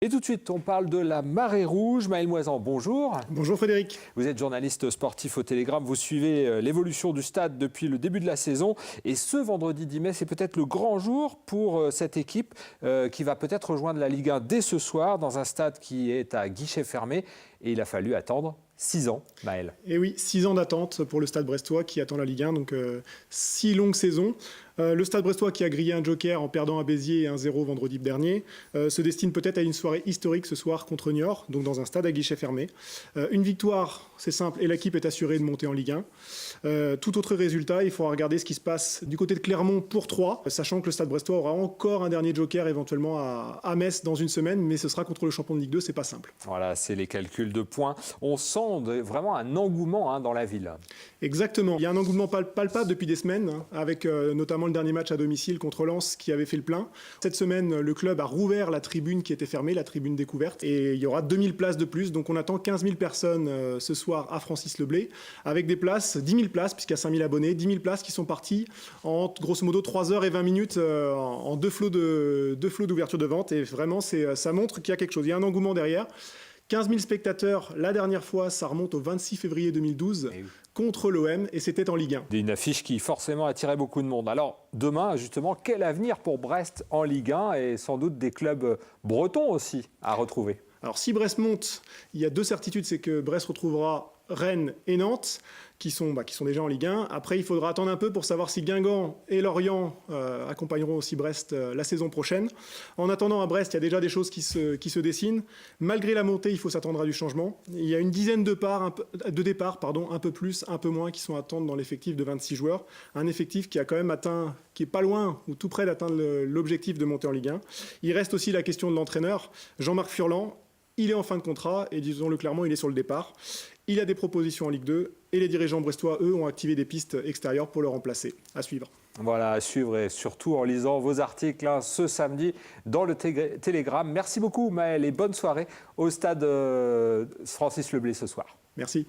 Et tout de suite, on parle de la marée rouge. Maël Moisan, bonjour. Bonjour Frédéric. Vous êtes journaliste sportif au Télégramme. Vous suivez l'évolution du stade depuis le début de la saison. Et ce vendredi 10 mai, c'est peut-être le grand jour pour cette équipe qui va peut-être rejoindre la Ligue 1 dès ce soir dans un stade qui est à guichet fermé. Et il a fallu attendre 6 ans, Maël. Et oui, 6 ans d'attente pour le Stade brestois qui attend la Ligue 1, donc 6 longues saisons. Le Stade brestois qui a grillé un joker en perdant à Béziers 1-0 vendredi dernier se destine peut-être à une soirée historique ce soir contre Niort, donc dans un stade à guichet fermé. Une victoire, c'est simple, et l'équipe est assurée de monter en Ligue 1. Tout autre résultat, il faudra regarder ce qui se passe du côté de Clermont pour 3, sachant que le Stade brestois aura encore un dernier joker éventuellement à Metz dans une semaine, mais ce sera contre le champion de Ligue 2, c'est pas simple. Voilà, c'est les calculs de points. On sent vraiment un engouement dans la ville. Exactement. Il y a un engouement palpable depuis des semaines, avec notamment le dernier match à domicile contre Lens qui avait fait le plein. Cette semaine, le club a rouvert la tribune qui était fermée, la tribune découverte, et il y aura 2000 places de plus. Donc on attend 15 000 personnes ce soir à Francis-Leblay, avec des places, 10 000 places, puisqu'il y a 5 000 abonnés, 10 000 places qui sont parties en grosso modo 3 heures et 20 minutes en deux flots d'ouverture de vente. Et vraiment, ça montre qu'il y a quelque chose. Il y a un engouement derrière. 15 000 spectateurs, la dernière fois, ça remonte au 26 février 2012 contre l'OM et c'était en Ligue 1. Une affiche qui forcément attirait beaucoup de monde. Alors demain, justement, quel avenir pour Brest en Ligue 1 et sans doute des clubs bretons aussi à retrouver? Alors si Brest monte, il y a deux certitudes, c'est que Brest retrouvera Rennes et Nantes, qui sont déjà en Ligue 1. Après, il faudra attendre un peu pour savoir si Guingamp et Lorient accompagneront aussi Brest la saison prochaine. En attendant, à Brest, il y a déjà des choses qui se dessinent. Malgré la montée, il faut s'attendre à du changement. Il y a une dizaine de départs, un peu plus, un peu moins, qui sont à attendre dans l'effectif de 26 joueurs. Un effectif qui a quand même atteint, qui est pas loin ou tout près d'atteindre l'objectif de monter en Ligue 1. Il reste aussi la question de l'entraîneur, Jean-Marc Furlan. Il est en fin de contrat et disons-le clairement, il est sur le départ. Il a des propositions en Ligue 2 et les dirigeants brestois, eux, ont activé des pistes extérieures pour le remplacer. À suivre. Voilà, à suivre et surtout en lisant vos articles ce samedi dans le Télégramme. Merci beaucoup Maël et bonne soirée au stade Francis-Leblay ce soir. Merci.